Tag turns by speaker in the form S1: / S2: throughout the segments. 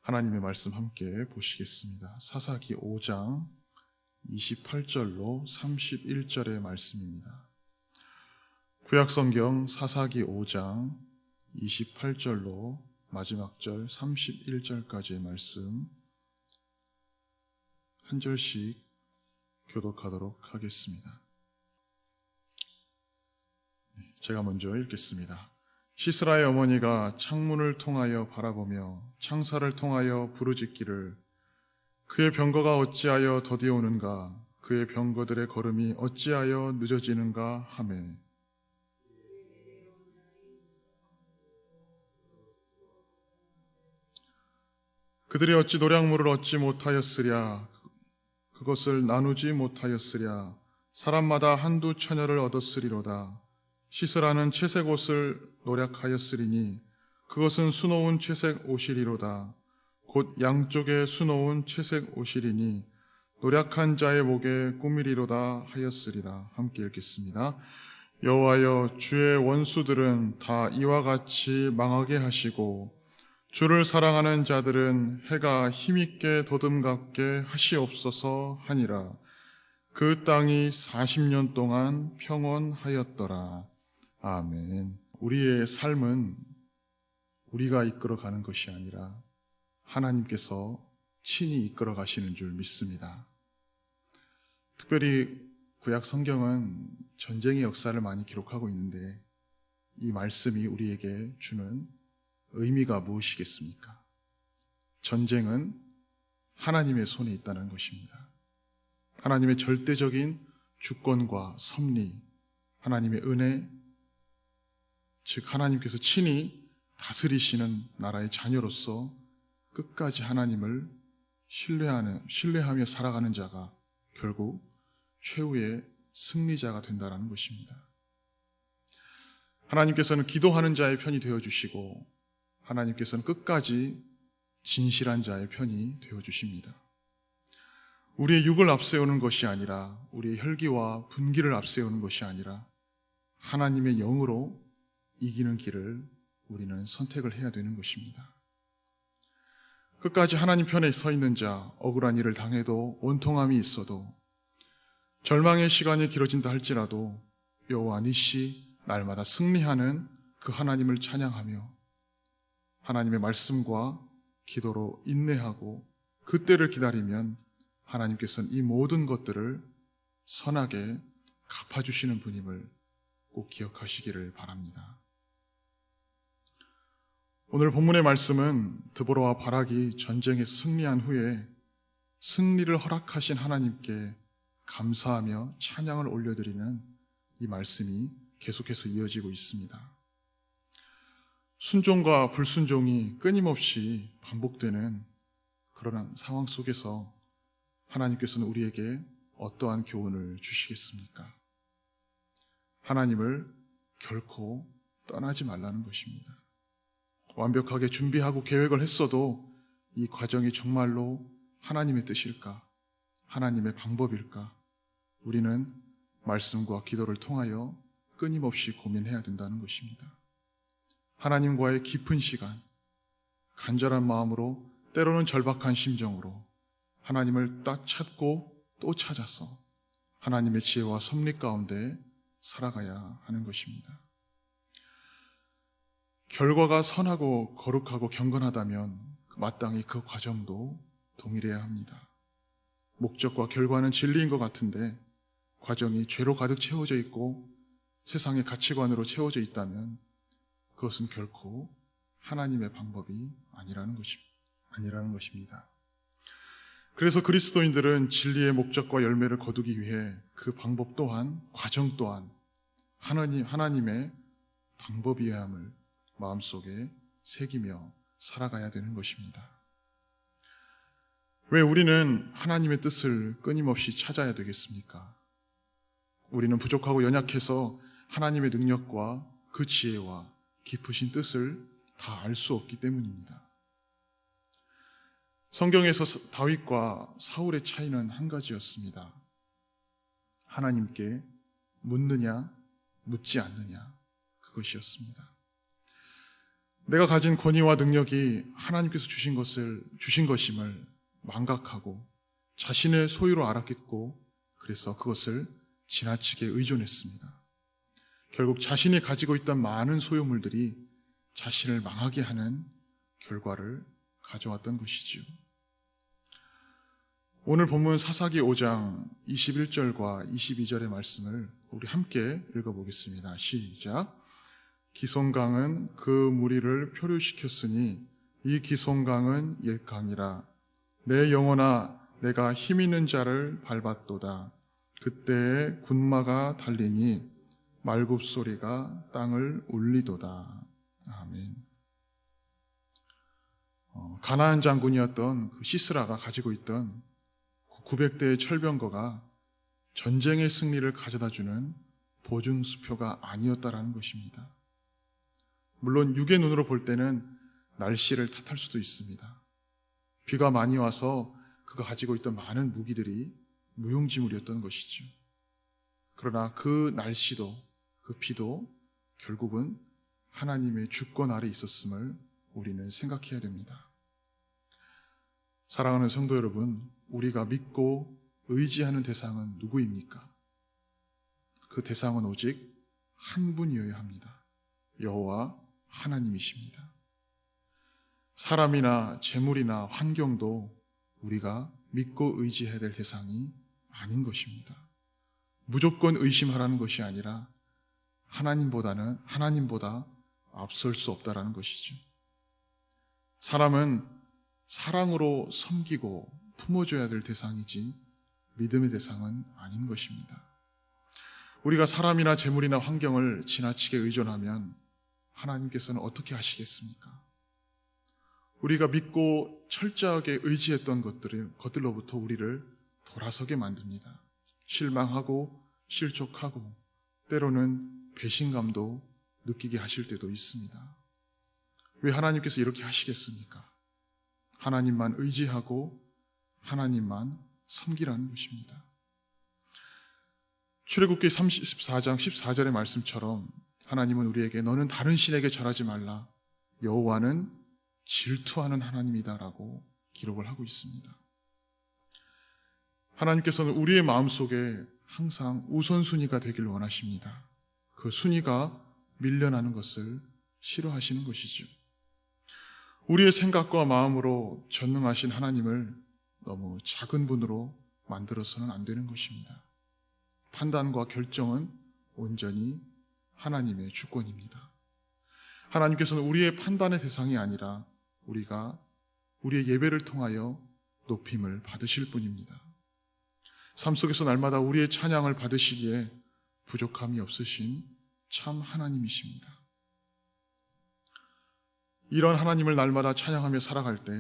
S1: 하나님의 말씀 함께 보시겠습니다. 사사기 5장 28절로 31절의 말씀입니다. 구약성경 사사기 5장 28절로 마지막 절 31절까지의 말씀 한 절씩 교독하도록 하겠습니다. 제가 먼저 읽겠습니다. 시스라의 어머니가 창문을 통하여 바라보며 창살을 통하여 부르짖기를 그의 병거가 어찌하여 더디오는가 그의 병거들의 걸음이 어찌하여 늦어지는가 하매 그들이 어찌 노량물을 얻지 못하였으랴 그것을 나누지 못하였으랴 사람마다 한두 처녀를 얻었으리로다 시스라는 채색 옷을 노략하였으리니 그것은 수놓은 채색 옷이리로다 곧 양쪽에 수놓은 채색 옷이리니 노략한 자의 목에 꾸미리로다 하였으리라. 함께 읽겠습니다. 여호와여 주의 원수들은 다 이와 같이 망하게 하시고 주를 사랑하는 자들은 해가 힘있게 더듬갑게 하시옵소서 하니라. 그 땅이 40년 동안 평온하였더라. 아멘. 우리의 삶은 우리가 이끌어가는 것이 아니라 하나님께서 친히 이끌어 가시는 줄 믿습니다. 특별히 구약 성경은 전쟁의 역사를 많이 기록하고 있는데 이 말씀이 우리에게 주는 의미가 무엇이겠습니까? 전쟁은 하나님의 손에 있다는 것입니다. 하나님의 절대적인 주권과 섭리, 하나님의 은혜, 즉 하나님께서 친히 다스리시는 나라의 자녀로서 끝까지 하나님을 신뢰하며 살아가는 자가 결국 최후의 승리자가 된다는 것입니다. 하나님께서는 기도하는 자의 편이 되어주시고 하나님께서는 끝까지 진실한 자의 편이 되어주십니다. 우리의 육을 앞세우는 것이 아니라 우리의 혈기와 분기를 앞세우는 것이 아니라 하나님의 영으로 이기는 길을 우리는 선택을 해야 되는 것입니다. 끝까지 하나님 편에 서 있는 자, 억울한 일을 당해도 원통함이 있어도 절망의 시간이 길어진다 할지라도 여호와 니시 날마다 승리하는 그 하나님을 찬양하며 하나님의 말씀과 기도로 인내하고 그때를 기다리면 하나님께서는 이 모든 것들을 선하게 갚아주시는 분임을 꼭 기억하시기를 바랍니다. 오늘 본문의 말씀은 드보라와 바락이 전쟁에 승리한 후에 승리를 허락하신 하나님께 감사하며 찬양을 올려드리는 이 말씀이 계속해서 이어지고 있습니다. 순종과 불순종이 끊임없이 반복되는 그런 상황 속에서 하나님께서는 우리에게 어떠한 교훈을 주시겠습니까? 하나님을 결코 떠나지 말라는 것입니다. 완벽하게 준비하고 계획을 했어도 이 과정이 정말로 하나님의 뜻일까? 하나님의 방법일까? 우리는 말씀과 기도를 통하여 끊임없이 고민해야 된다는 것입니다. 하나님과의 깊은 시간, 간절한 마음으로 때로는 절박한 심정으로 하나님을 딱 찾고 또 찾아서 하나님의 지혜와 섭리 가운데 살아가야 하는 것입니다. 결과가 선하고 거룩하고 경건하다면 마땅히 그 과정도 동일해야 합니다. 목적과 결과는 진리인 것 같은데 과정이 죄로 가득 채워져 있고 세상의 가치관으로 채워져 있다면 그것은 결코 하나님의 방법이 아니라는 것입니다. 그래서 그리스도인들은 진리의 목적과 열매를 거두기 위해 그 방법 또한 과정 또한 하나님의 방법이어야 함을 마음속에 새기며 살아가야 되는 것입니다. 왜 우리는 하나님의 뜻을 끊임없이 찾아야 되겠습니까? 우리는 부족하고 연약해서 하나님의 능력과 그 지혜와 깊으신 뜻을 다 알 수 없기 때문입니다. 성경에서 다윗과 사울의 차이는 한 가지였습니다. 하나님께 묻느냐 묻지 않느냐 그것이었습니다. 내가 가진 권위와 능력이 하나님께서 주신 것임을 망각하고 자신의 소유로 알아듣고 그래서 그것을 지나치게 의존했습니다. 결국 자신이 가지고 있던 많은 소유물들이 자신을 망하게 하는 결과를 가져왔던 것이지요. 오늘 본문 사사기 5장 21절과 22절의 말씀을 우리 함께 읽어보겠습니다. 시작. 기송강은 그 무리를 표류시켰으니 이 기송강은 옛 강이라. 내 영혼아 내가 힘 있는 자를 밟았도다. 그때에 군마가 달리니 말굽소리가 땅을 울리도다. 아멘. 가나안 장군이었던 그 시스라가 가지고 있던 900대의 철병거가 전쟁의 승리를 가져다주는 보증수표가 아니었다라는 것입니다. 물론 육의 눈으로 볼 때는 날씨를 탓할 수도 있습니다. 비가 많이 와서 그가 가지고 있던 많은 무기들이 무용지물이었던 것이죠. 그러나 그 날씨도 그 비도 결국은 하나님의 주권 아래 있었음을 우리는 생각해야 됩니다. 사랑하는 성도 여러분, 우리가 믿고 의지하는 대상은 누구입니까? 그 대상은 오직 한 분이어야 합니다. 여호와 하나님이십니다. 사람이나 재물이나 환경도 우리가 믿고 의지해야 될 대상이 아닌 것입니다. 무조건 의심하라는 것이 아니라 하나님보다 앞설 수 없다라는 것이죠. 사람은 사랑으로 섬기고 품어줘야 될 대상이지 믿음의 대상은 아닌 것입니다. 우리가 사람이나 재물이나 환경을 지나치게 의존하면 하나님께서는 어떻게 하시겠습니까? 우리가 믿고 철저하게 의지했던 것들로부터 우리를 돌아서게 만듭니다. 실망하고 실족하고 때로는 배신감도 느끼게 하실 때도 있습니다. 왜 하나님께서 이렇게 하시겠습니까? 하나님만 의지하고 하나님만 섬기라는 것입니다. 출애굽기 34장 14절의 말씀처럼 하나님은 우리에게 너는 다른 신에게 절하지 말라. 여호와는 질투하는 하나님이다라고 기록을 하고 있습니다. 하나님께서는 우리의 마음속에 항상 우선순위가 되길 원하십니다. 그 순위가 밀려나는 것을 싫어하시는 것이죠. 우리의 생각과 마음으로 전능하신 하나님을 너무 작은 분으로 만들어서는 안 되는 것입니다. 판단과 결정은 온전히 하나님의 주권입니다. 하나님께서는 우리의 판단의 대상이 아니라 우리가 우리의 예배를 통하여 높임을 받으실 분입니다. 삶 속에서 날마다 우리의 찬양을 받으시기에 부족함이 없으신 참 하나님이십니다. 이런 하나님을 날마다 찬양하며 살아갈 때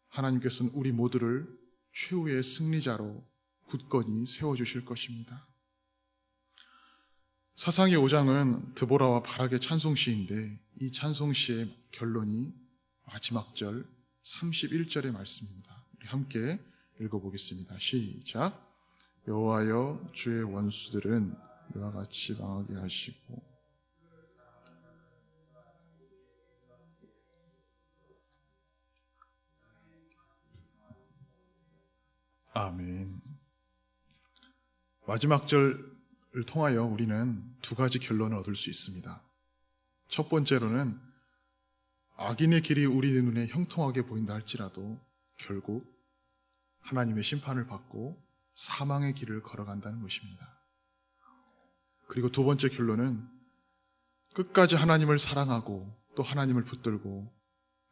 S1: 하나님께서는 우리 모두를 최후의 승리자로 굳건히 세워주실 것입니다. 사사기 5장은 드보라와 바락의 찬송시인데 이 찬송시의 결론이 마지막 절 31절의 말씀입니다. 우리 함께 읽어보겠습니다. 시작. 여호와여 주의 원수들은 이와 같이 망하게 하시고 아멘. 마지막 절을 통하여 우리는 두 가지 결론을 얻을 수 있습니다. 첫 번째로는 악인의 길이 우리 눈에 형통하게 보인다 할지라도 결국 하나님의 심판을 받고 사망의 길을 걸어간다는 것입니다. 그리고 두 번째 결론은 끝까지 하나님을 사랑하고 또 하나님을 붙들고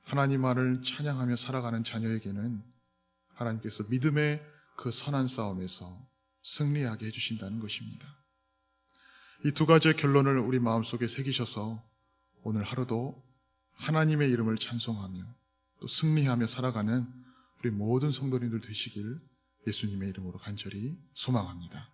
S1: 하나님만을 찬양하며 살아가는 자녀에게는 하나님께서 믿음의 그 선한 싸움에서 승리하게 해주신다는 것입니다. 이 두 가지의 결론을 우리 마음속에 새기셔서 오늘 하루도 하나님의 이름을 찬송하며 또 승리하며 살아가는 우리 모든 성도님들 되시길 예수님의 이름으로 간절히 소망합니다.